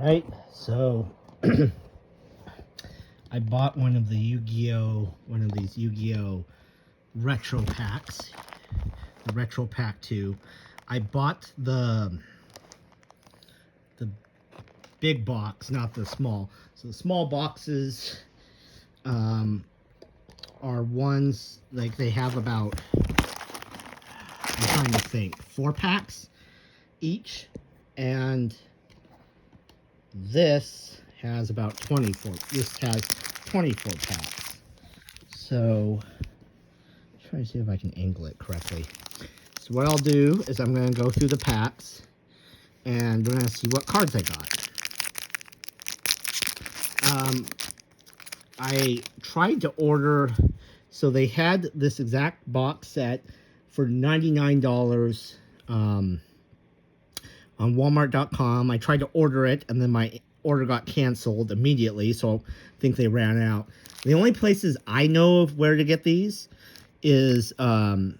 Alright, so I bought one of these Yu-Gi-Oh! Retro packs. The Retro Pack 2. I bought the big box, not the small. So the small boxes are ones, like they have about, I'm trying to think, 4 packs each. And this has about 24. This has 24 packs. So, try to see if I can angle it correctly. So what I'll do is I'm going to go through the packs and we're going to see what cards I got. I tried to order, so they had this exact box set for $99 on Walmart.com. I tried to order it, and then my order got canceled immediately, so I think they ran out. The only places I know of where to get these is Target.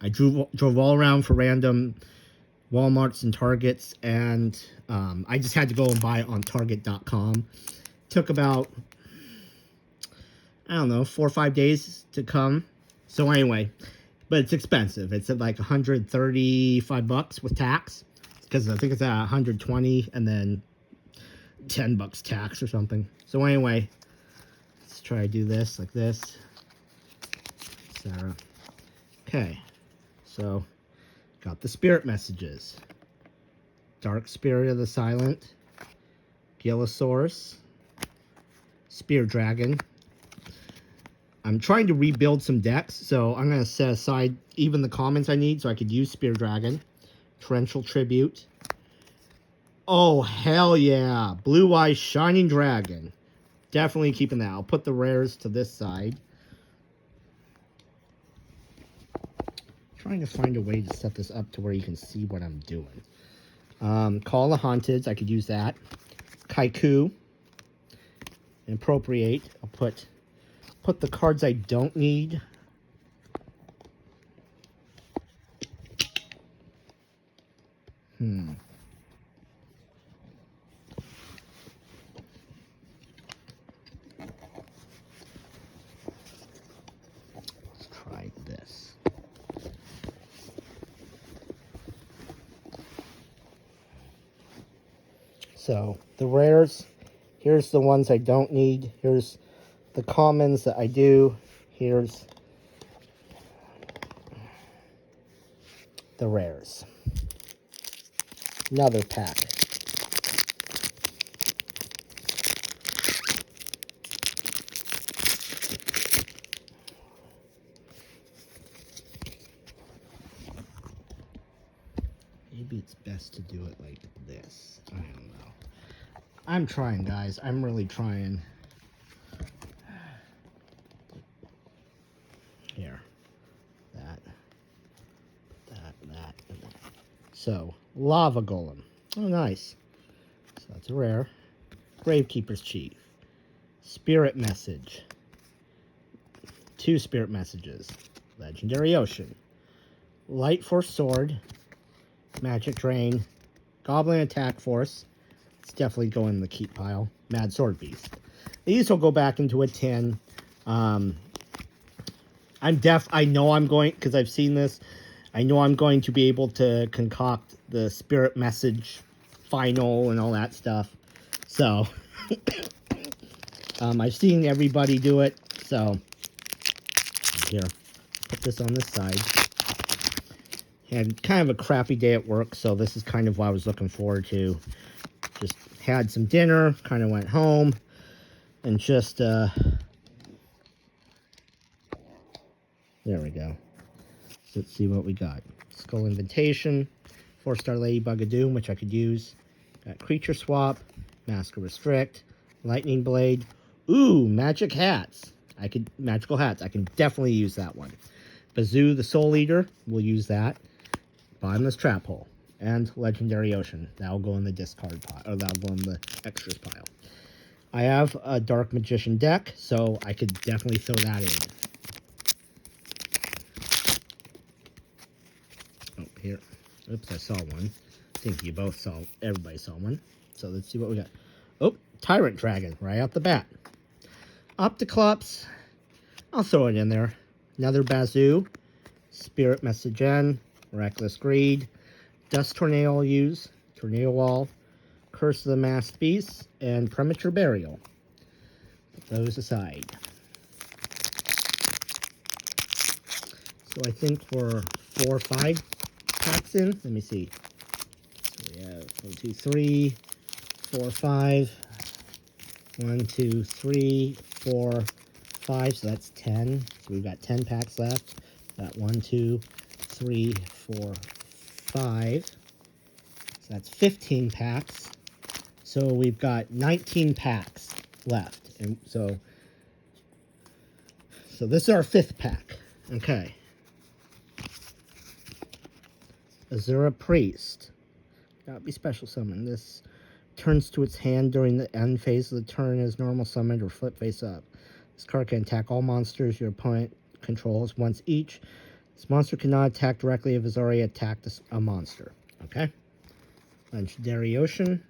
I drove all around for random Walmarts and Targets, and I just had to go and buy it on Target.com. Took about, I don't know, 4 or 5 days to come. So anyway, but it's expensive. It's at like $135 with tax, because I think it's at 120 and then $10 tax or something. So anyway, let's try to do this like this, etc. Okay, so got the spirit messages. Dark Spirit of the Silent, Gillosaurus, Spear Dragon. I'm trying to rebuild some decks, so I'm going to set aside even the commons I need so I could use Spear Dragon. Torrential Tribute. Oh, hell yeah. Blue Eyes Shining Dragon. Definitely keeping that. I'll put the rares to this side. Trying to find a way to set this up to where you can see what I'm doing. Call the Haunted. I could use that. Kaiku. And Appropriate. I'll put the cards I don't need. Let's try this. So, the rares, here's the ones I don't need. Here's the commons that I do. Here's the rares. Another pack. Maybe it's best to do it like this. I don't know. I'm trying, guys. I'm really trying. Here. That, and that. So, Lava Golem. Oh, nice. So that's a rare. Gravekeeper's Chief. Spirit Message. 2 Spirit Messages. Legendary Ocean. Light Force Sword. Magic Drain. Goblin Attack Force. It's definitely going in the keep pile. Mad Sword Beast. These will go back into a tin. I know I'm going, because I've seen this, I know I'm going to be able to concoct the Spirit Message final and all that stuff. So, I've seen everybody do it. So, here, put this on this side. Had kind of a crappy day at work, so this is kind of what I was looking forward to. Just had some dinner, kind of went home, and just, there we go. So let's see what we got. Skull Invitation, 4-star Ladybug of Doom, which I could use. Got Creature Swap, Mask of Restrict, Lightning Blade. Ooh, Magic Hats. Magical Hats. I can definitely use that one. Bazoo the Soul Eater, we'll use that. Bottomless Trap Hole. And Legendary Ocean. That'll go in the discard pile, or that'll go in the extras pile. I have a Dark Magician deck, so I could definitely throw that in. Oh, here. Oops, I saw one. think you both saw, everybody saw one. So let's see what we got. Oh, Tyrant Dragon, right out the bat. Opticlops, I'll throw it in there. Another Bazoo, Spirit Message N, Reckless Greed, Dust Tornado I'll use, Tornado Wall, Curse of the Masked Beast, and Premature Burial. Put those aside. So I think we're 4 or 5 packs in. Let me see. So we have 1, 2, 3, 4, 5. 1, 2, 3, 4, 5. So that's 10. So we've got 10 packs left. Got 1, 2, 3, 4, 5. So that's 15 packs. So we've got 19 packs left. And so this is our 5th pack. Okay. Azura Priest. Gotta be special summon. This turns to its hand during the end phase of the turn as normal summoned or flip face up. This card can attack all monsters your opponent controls once each. This monster cannot attack directly if it's already attacked a monster. Okay. Legendary Ocean.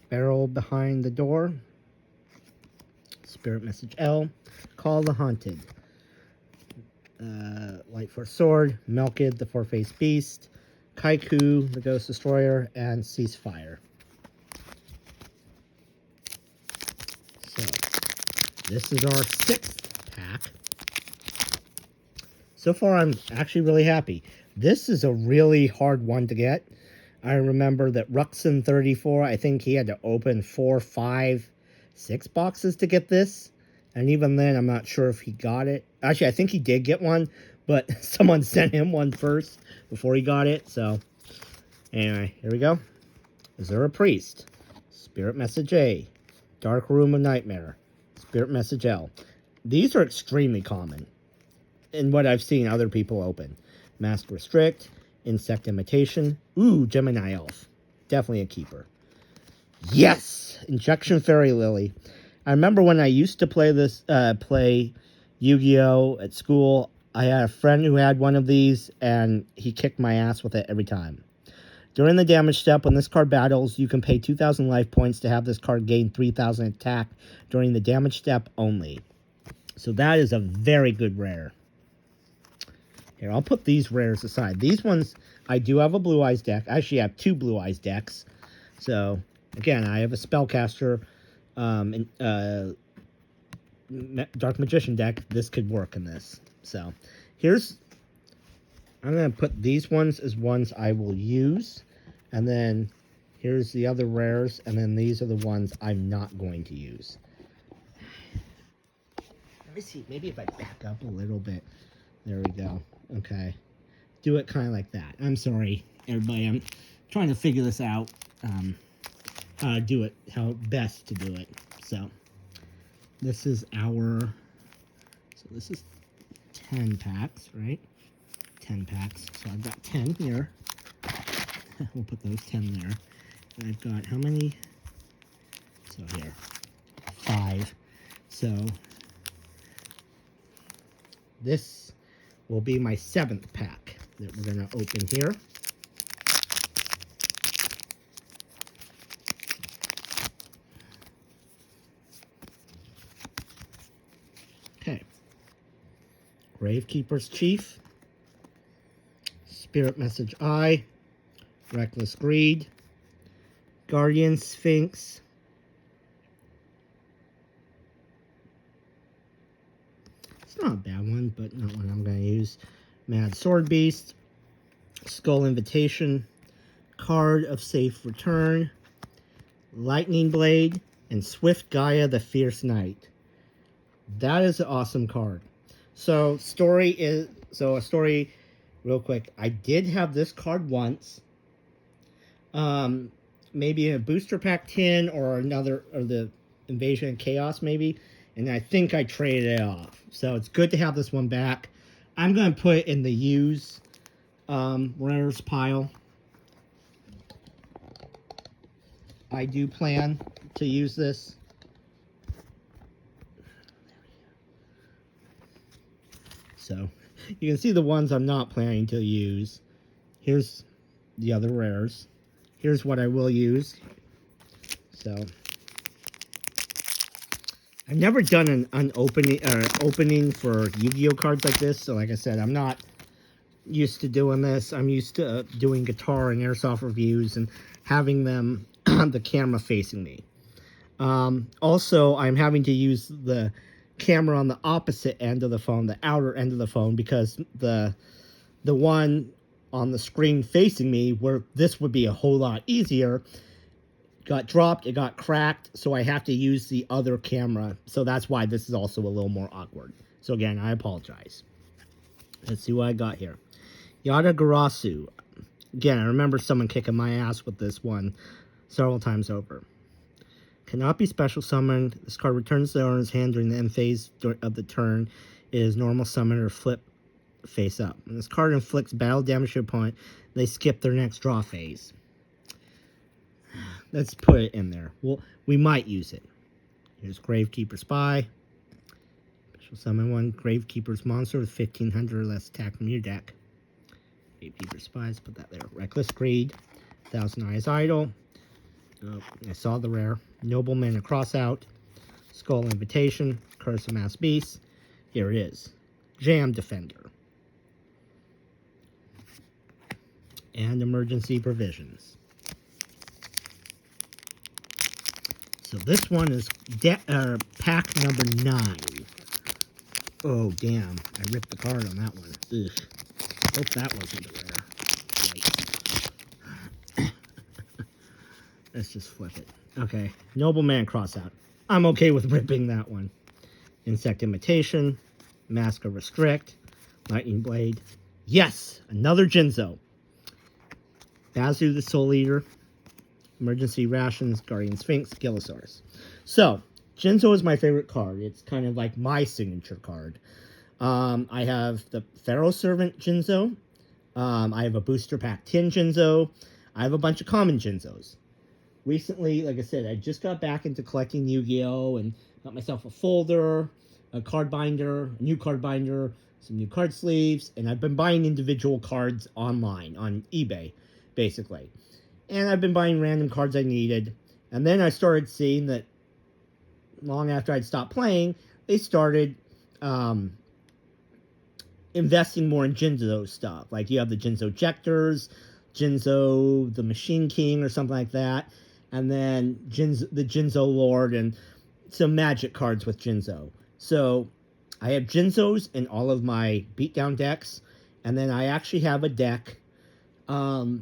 Barrel Behind the Door. Spirit Message L. Call the Haunted. Light Force Sword. Melkid, the Four-Faced Beast. Kaiku, the Ghost Destroyer, and Ceasefire. So, this is our 6th pack. So far, I'm actually really happy. This is a really hard one to get. I remember that Ruxin34, I think he had to open 4, 5, 6 boxes to get this. And even then, I'm not sure if he got it. Actually, I think he did get one, but someone sent him one first before he got it. So, anyway, here we go. Azura Priest. Spirit Message A. Dark Room of Nightmare. Spirit Message L. These are extremely common in what I've seen other people open. Mask Restrict. Insect Imitation. Ooh, Gemini Elf. Definitely a keeper. Yes! Injection Fairy Lily. I remember when I used to play this, Yu-Gi-Oh! At school, I had a friend who had one of these, and he kicked my ass with it every time. During the damage step, when this card battles, you can pay 2,000 life points to have this card gain 3,000 attack during the damage step only. So that is a very good rare. Here, I'll put these rares aside. These ones, I do have a Blue Eyes deck. I actually have 2 Blue Eyes decks. So, again, I have a Spellcaster, Dark Magician deck. This could work in this. So, I'm going to put these ones as ones I will use. And then, here's the other rares. And then these are the ones I'm not going to use. Let me see. Maybe if I back up a little bit. There we go. Okay. Do it kind of like that. I'm sorry, everybody. I'm trying to figure this out. How to do it. How best to do it. So, this is our... So, this is 10 packs, right? 10 packs. So, I've got 10 here. We'll put those 10 there. And I've got how many? So, here. 5. So, this will be my 7th pack that we're going to open here. Okay. Gravekeeper's Chief. Spirit Message I. Reckless Greed. Guardian Sphinx. It's not a bad one, but not one I'm going to use. Mad Sword Beast. Skull Invitation. Card of Safe Return. Lightning Blade. And Swift Gaia the Fierce Knight. That is an awesome card. So, a story real quick. I did have this card once. Maybe in a booster pack 10 or another, or the Invasion of Chaos maybe. And I think I traded it off. So it's good to have this one back. I'm going to put it in the use rares pile. I do plan to use this. So you can see the ones I'm not planning to use. Here's the other rares. Here's what I will use. So I've never done an opening for Yu-Gi-Oh cards like this. So like I said, I'm not used to doing this. I'm used to doing guitar and airsoft reviews and having them the camera facing me. Also, I'm having to use the camera on the opposite end of the phone, the outer end of the phone, because the one on the screen facing me, where this would be a whole lot easier, got dropped, it got cracked, so I have to use the other camera. So that's why this is also a little more awkward. So again, I apologize. Let's see what I got here. Yagarasu. Again, I remember someone kicking my ass with this one several times over. Cannot be special summoned. This card returns to the owner's hand during the end phase of the turn. It is normal summon or flip face up. When this card inflicts battle damage to a opponent, they skip their next draw phase. Let's put it in there. Well, we might use it. Here's Gravekeeper Spy. Special summon one Gravekeeper's monster with 1500 or less attack from your deck. Gravekeeper Spies, put that there. Reckless Greed. Thousand Eyes Idol. Oh, I saw the rare. Nobleman Across Out. Skull Invitation. Curse of Mass Beast. Here it is. Jam Defender. And Emergency Provisions. So this one is pack number 9. Oh, damn. I ripped the card on that one. Ugh. Hope that wasn't the rare. Let's just flip it. Okay. Nobleman Crossout. I'm okay with ripping that one. Insect Imitation. Mask of Restrict. Lightning Blade. Yes! Another Jinzo. Bazu the Soul Eater. Emergency Rations. Guardian Sphinx. Gillosaurus. So, Jinzo is my favorite card. It's kind of like my signature card. I have the Pharaoh Servant Jinzo. I have a Booster Pack Tin Jinzo. I have a bunch of common Jinzos. Recently, like I said, I just got back into collecting Yu-Gi-Oh! And got myself a folder, a card binder, a new card binder, some new card sleeves, and I've been buying individual cards online, on eBay, basically. And I've been buying random cards I needed. And then I started seeing that long after I'd stopped playing, they started investing more in Jinzo stuff. Like you have the Jinzo Ejectors, Jinzo the Machine King or something like that. And then the Jinzo Lord and some magic cards with Jinzo. So I have Jinzos in all of my beatdown decks. And then I actually have a deck, a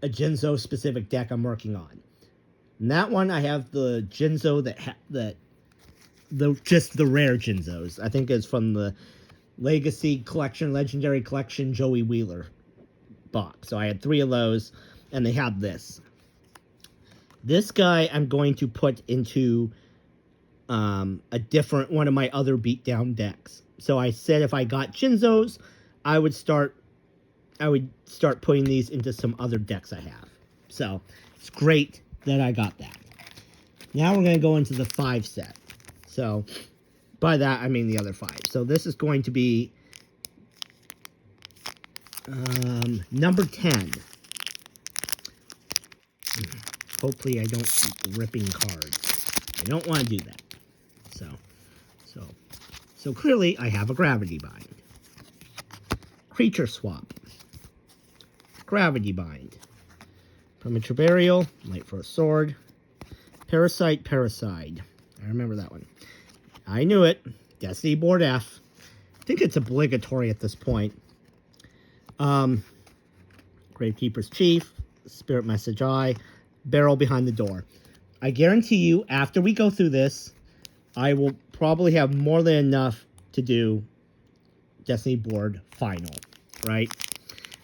Jinzo specific deck I'm working on. And that one I have the Jinzo just the rare Jinzos. I think it's from the Legacy Collection, Legendary Collection, Joey Wheeler box. So I had 3 of those, and they have this. This guy I'm going to put into a different one of my other beatdown decks. So I said if I got Jinzos, I would start putting these into some other decks I have. So it's great that I got that. Now we're going to go into the 5 set. So by that I mean the other 5. So this is going to be number 10. Hopefully I don't keep ripping cards. I don't want to do that. So clearly I have a Gravity Bind. Creature Swap. Gravity Bind. Premature Burial. Light for a Sword. Parasite. I remember that one. I knew it. Destiny Board F. I think it's obligatory at this point. Gravekeeper's Chief. Spirit Message Eye. Barrel Behind the Door. I guarantee you, after we go through this, I will probably have more than enough to do Destiny Board Final, right?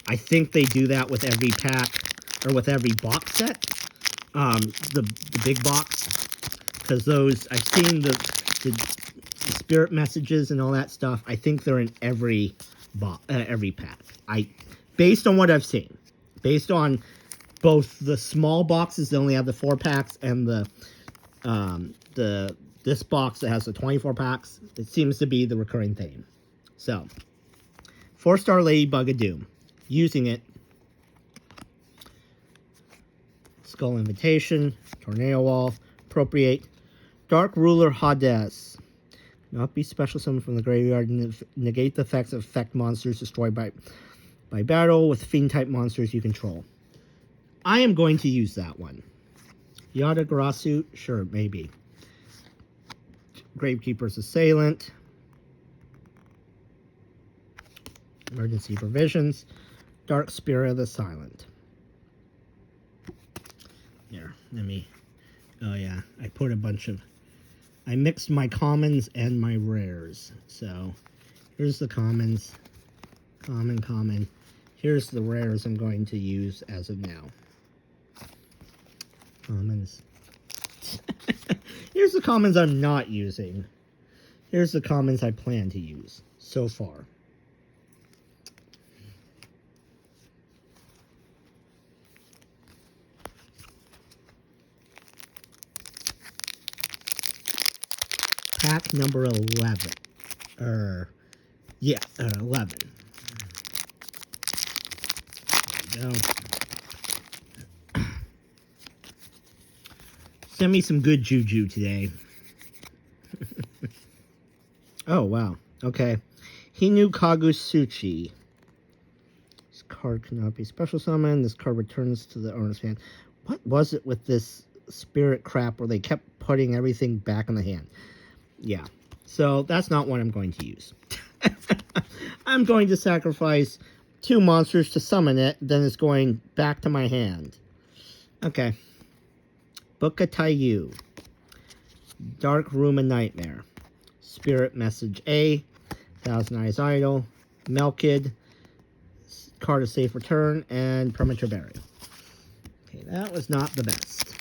I think they do that with every pack, or with every box set. The big box. Because those, I've seen the spirit messages and all that stuff. I think they're in every pack. Based on what I've seen. Based on both the small boxes that only have the 4 packs and this box that has the 24 packs, it seems to be the recurring theme. So, 4-star Ladybug of Doom. Using it. Skull Invitation, Tornado Wall, Appropriate, Dark Ruler Hades. Not be special summoned from the graveyard. Negate the effects of effect monsters destroyed by battle with fiend-type monsters you control. I am going to use that one. Yugioh, sure, maybe. Gravekeeper's Assailant. Emergency Provisions. Dark Spirit of the Silent. There, let me... Oh yeah, I put a bunch of... I mixed my commons and my rares. So, here's the commons. Common. Here's the rares I'm going to use as of now. Commons. Here's the commons I'm not using. Here's the commons I plan to use so far. Pack number 11. 11. There we go. Send me some good juju today. Oh, wow. Okay. Hinu Kagusuchi. This card cannot be special summoned. This card returns to the owner's hand. What was it with this spirit crap where they kept putting everything back in the hand? Yeah. So, that's not what I'm going to use. I'm going to sacrifice 2 monsters to summon it, then it's going back to my hand. Okay. Bukatayu. Dark Room of Nightmare. Spirit Message A. Thousand Eyes Idol. Melkid. Card of Safe Return. And Premature Burial. Okay, that was not the best.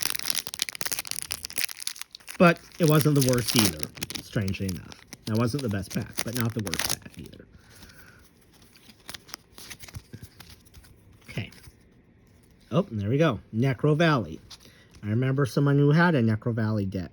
But it wasn't the worst either, strangely enough. That wasn't the best pack, but not the worst pack either. Okay. Oh, there we go. Necro Valley. I remember someone who had a Necro Valley deck.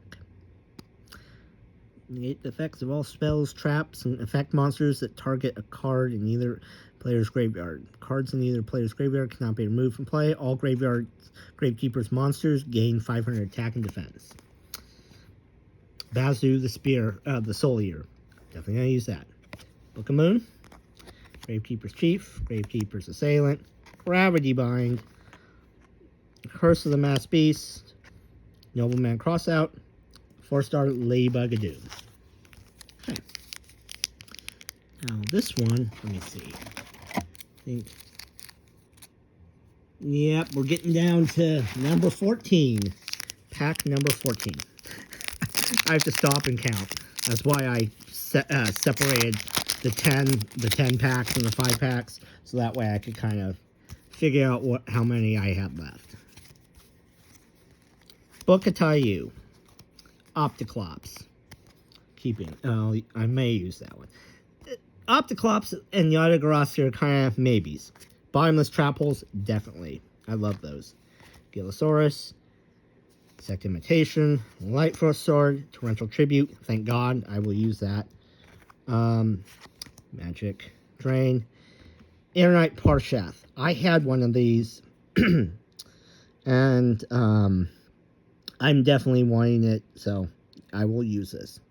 Negate the effects of all spells, traps, and effect monsters that target a card in either player's graveyard. Cards in either player's graveyard cannot be removed from play. All Gravekeeper's monsters gain 500 attack and defense. Bazu the Soul Eater. Definitely gonna use that. Book of Moon. Gravekeeper's Chief. Gravekeeper's Assailant. Gravity Bind. Curse of the Mass Beast. Nobleman Crossout. 4-star Ladybug of Doom. Okay. Now this one, let me see. I think. Yep, we're getting down to number 14. Pack number 14. I have to stop and count. That's why I separated the 10 packs and the 5 packs, so that way I could kind of figure out how many I had left. Bukatayu. Opticlops. Keeping. Oh, I may use that one. Opticlops and Yugioh are kind of maybes. Bottomless trap holes, definitely. I love those. Gilosaurus. Sect Imitation. Light Frost Sword. Torrential Tribute. Thank God. I will use that. Magic Drain. Aeronite Parshath. I had one of these. And I'm definitely wanting it, so I will use this.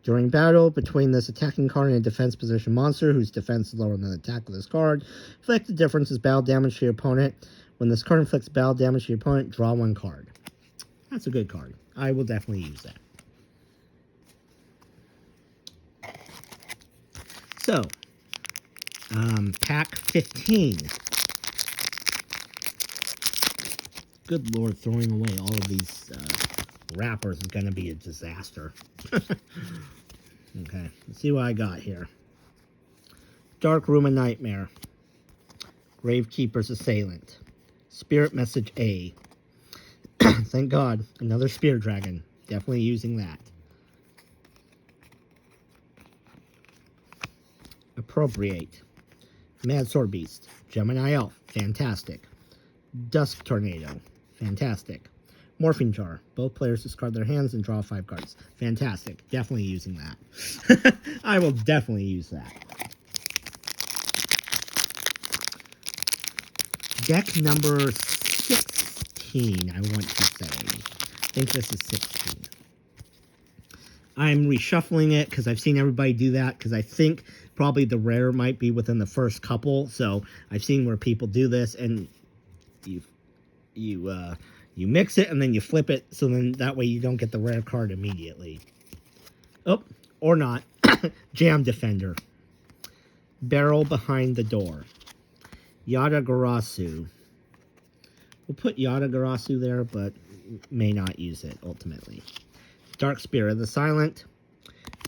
During battle, between this attacking card and a defense position monster whose defense is lower than the attack of this card, inflict the difference as battle damage to your opponent. When this card inflicts battle damage to your opponent, draw 1 card. That's a good card. I will definitely use that. So, pack 15. Good Lord, throwing away all of these wrappers is going to be a disaster. Okay, let's see what I got here. Dark Room of Nightmare. Gravekeeper's Assailant. Spirit Message A. Thank God, another Spear Dragon. Definitely using that. Appropriate. Mad Sword Beast. Gemini Elf. Fantastic. Dusk Tornado. Fantastic. Morphine Jar. Both players discard their hands and draw 5 cards. Fantastic. Definitely using that. I will definitely use that. Deck number 16. 16, I want to say. I think this is 16. I'm reshuffling it because I've seen everybody do that, because I think probably the rare might be within the first couple. So I've seen where people do this, and you mix it and then you flip it, so then that way you don't get the rare card immediately. Oh, or not. Jam Defender. Barrel Behind the Door. Yadagarasu. We'll put Yadagarasu there, but may not use it ultimately. Dark Spirit of the Silent.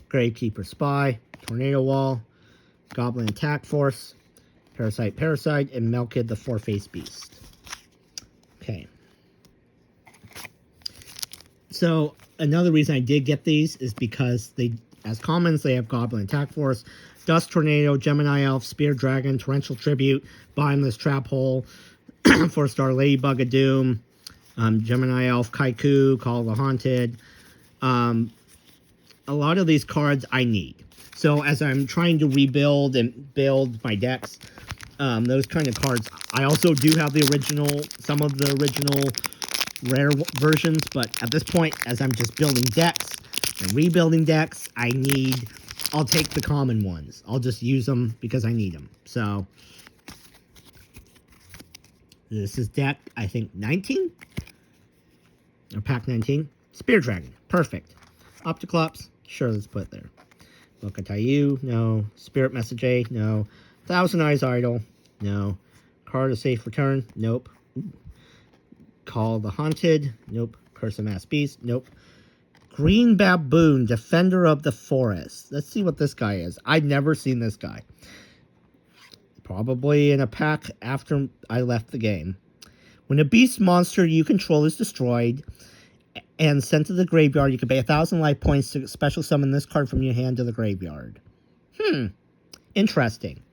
Gravekeeper Spy. Tornado Wall. Goblin Attack Force. Parasite, and Melkid the Four-Faced Beast. Okay. So, another reason I did get these is because they, as commons, they have Goblin Attack Force, Dust Tornado, Gemini Elf, Spear Dragon, Torrential Tribute, Bottomless Trap Hole, 4-star Ladybug of Doom, Gemini Elf, Kaiku, Call of the Haunted. A lot of these cards I need. So as I'm trying to rebuild and build my decks, those kind of cards, I also do have the original, some of the original rare versions, but at this point, as I'm just building decks and rebuilding decks, I'll take the common ones. I'll just use them because I need them. So this is deck, I think, 19? Or pack 19? Spear Dragon. Perfect. Opticlops. Sure, let's put it there. Lokatayu. No. Spirit Message A. No. Thousand Eyes Idol. No. Card of Safe Return. Nope. Call the Haunted. Nope. Curse of Mass Beast. Nope. Green Baboon. Defender of the Forest. Let's see what this guy is. I'd never seen this guy. Probably in a pack after I left the game. When a beast monster you control is destroyed and sent to the graveyard, you can pay 1,000 life points to special summon this card from your hand to the graveyard. Interesting.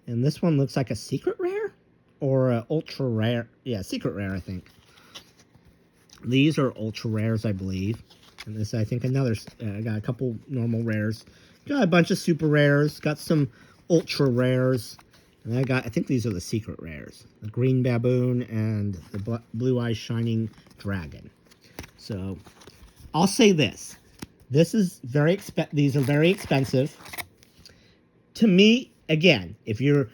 And this one looks like a secret rare? Or an ultra rare. Yeah, secret rare, I think. These are ultra rares, I believe. And this, I think, another. I got a couple normal rares. Got a bunch of super rares. Got some ultra rares. And I think these are the secret rares. The Green Baboon and the Blue Eyes Shining Dragon. So, I'll say this. This is these are very expensive. To me, again, if you're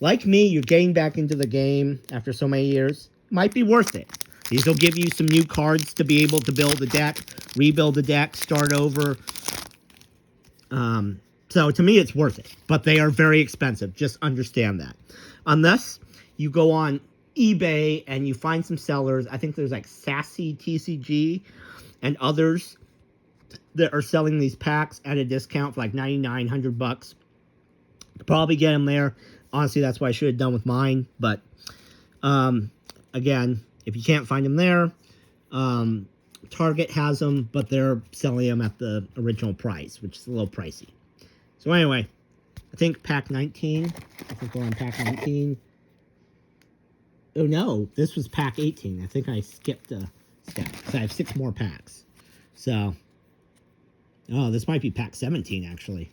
like me, you're getting back into the game after so many years, might be worth it. These will give you some new cards to be able to build a deck, rebuild the deck, start over. So to me, it's worth it. But they are very expensive. Just understand that. Unless you go on eBay and you find some sellers. I think there's like Sassy TCG and others that are selling these packs at a discount for like $99, $100. Probably get them there. Honestly, that's what I should have done with mine. But again, if you can't find them there, Target has them, but they're selling them at the original price, which is a little pricey. So anyway, I think pack 19. I think we're on pack 19. Oh no, this was pack 18. I think I skipped a step. So I have 6 more packs. So, oh, this might be pack 17 actually.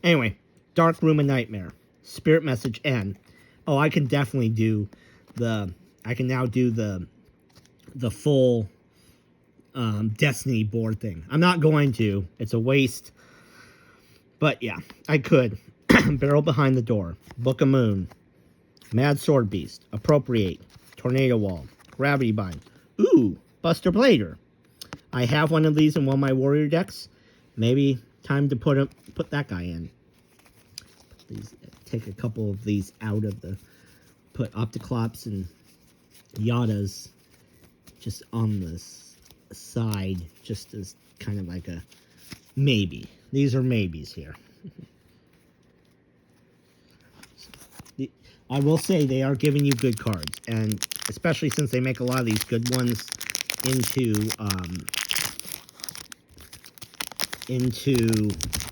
Anyway, Dark Room of Nightmare, Spirit Message N. Oh, I can definitely do I can now do the full Destiny board thing. I'm not going to. It's a waste. But yeah, I could. Barrel Behind the Door, Book of Moon, Mad Sword Beast, Appropriate, Tornado Wall, Gravity Bind. Ooh, Buster Blader. I have one of these in one of my warrior decks. Maybe time to put that guy in. Take a couple of these out of the... Put Opticlops and Yadas just on the side, just as kind of like a maybe. These are maybes here. I will say they are giving you good cards, and especially since they make a lot of these good ones into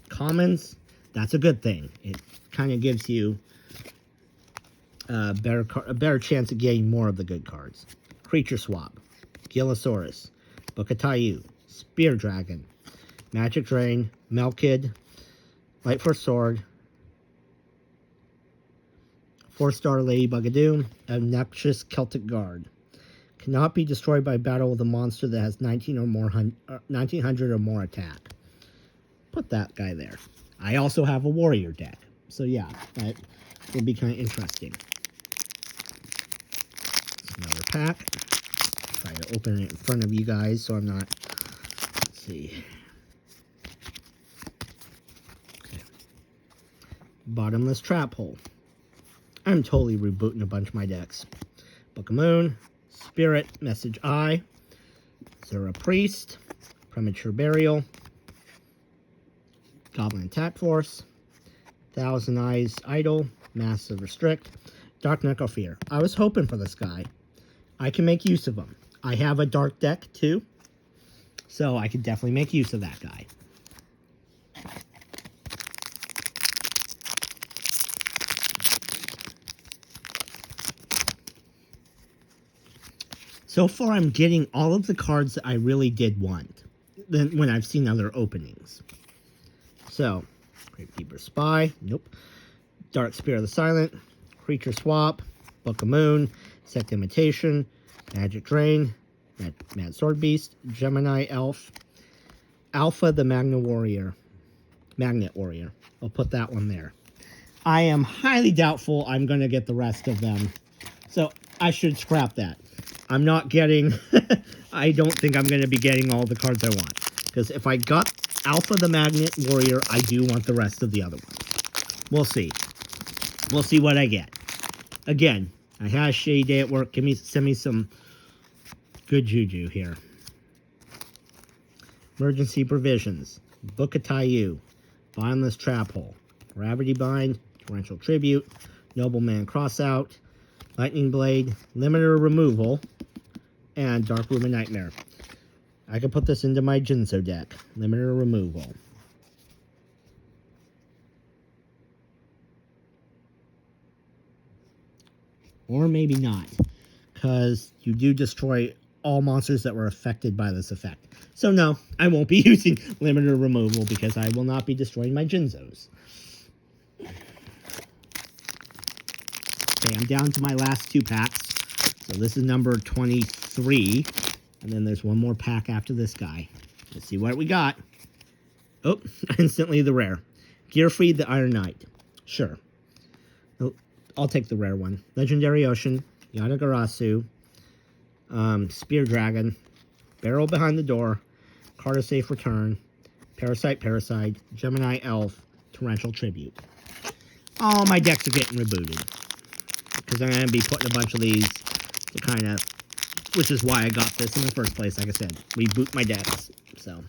commons, that's a good thing. It kind of gives you a better chance of getting more of the good cards. Creature Swap, Gillosaurus, Bokatayu, Spear Dragon, Magic Drain, Melkid, Light Force Sword, 4-star Ladybug of Doom, Obnoxious Celtic Guard, Cannot be destroyed by battle with a monster that has 1900 or more attack. Put that guy there. I also have a warrior deck. So yeah, that will be kind of interesting. Another pack. Try to open it in front of you guys so I'm not... Let's see. Okay. Bottomless Trap Hole. I'm totally rebooting a bunch of my decks. Book of Moon, Spirit, Message Eye, Zura Priest, Premature Burial, Goblin Attack Force, Thousand Eyes Idol, Massive Restrict, Dark Necrofear. I was hoping for this guy. I can make use of him. I have a dark deck too, so I can definitely make use of that guy. So far, I'm getting all of the cards that I really did want when I've seen other openings. So, Gravekeeper Spy, nope. Dark Spirit of the Silent, Creature Swap, Book of Moon, Sect Imitation, Magic Drain, Mad Sword Beast, Gemini Elf, Alpha the Magnet Warrior. I'll put that one there. I am highly doubtful I'm going to get the rest of them, so I should scrap that. I'm not getting, I don't think I'm going to be getting all the cards I want. Because if I got Alpha the Magnet Warrior, I do want the rest of the other ones. We'll see. We'll see what I get. Again, I had a shady day at work. Send me some good juju here. Emergency Provisions. Book of Taiyu. Bottomless Trap Hole. Gravity Bind. Torrential Tribute. Nobleman Crossout. Lightning Blade. Limiter Removal. And Dark Room of Nightmare. I can put this into my Jinzo deck. Limiter Removal. Or maybe not. Because you do destroy all monsters that were affected by this effect. So no, I won't be using Limiter Removal because I will not be destroying my Jinzos. Okay, I'm down to my last 2 packs. So this is number 23. And then there's one more pack after this guy. Let's see what we got. Oh, instantly the rare. Gearfried the Iron Knight. Sure. Oh, I'll take the rare one. Legendary Ocean. Yadagarasu. Spear Dragon. Barrel Behind the Door. Carter Safe Return. Parasite. Gemini Elf. Torrential Tribute. All my decks are getting rebooted. Because I'm going to be putting a bunch of these to kind of... Which is why I got this in the first place, like I said. Reboot my decks. So,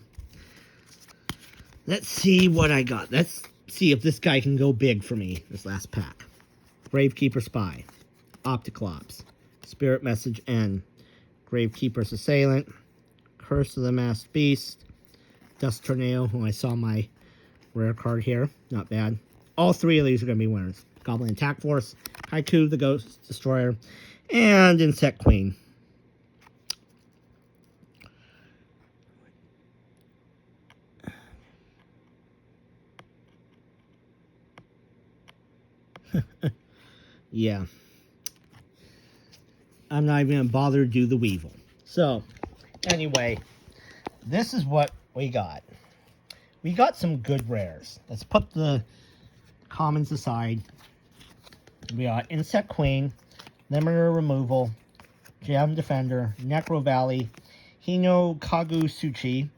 let's see what I got. Let's see if this guy can go big for me, this last pack. Gravekeeper Spy. Opticlops. Spirit Message N. Gravekeeper's Assailant. Curse of the Masked Beast. Dust Tornado, who I saw my rare card here. Not bad. All 3 of these are going to be winners. Goblin Attack Force. Haiku the Ghost Destroyer. And Insect Queen. Yeah. I'm not even going to bother to do the Weevil. So, anyway, this is what we got. We got some good rares. Let's put the commons aside. We got Insect Queen, Limiter Removal, Gem Defender, Necro Valley, Hino Kagu Suchi,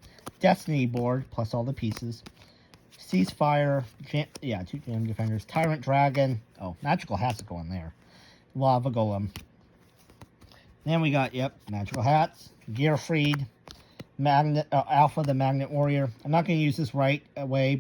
Destiny Board, plus all the pieces, Ceasefire, 2 Gem Defenders, Tyrant Dragon, oh, Magical has to go in there, Lava Golem. Then we got, Magical Hats, Gearfried, Alpha the Magnet Warrior. I'm not going to use this right away,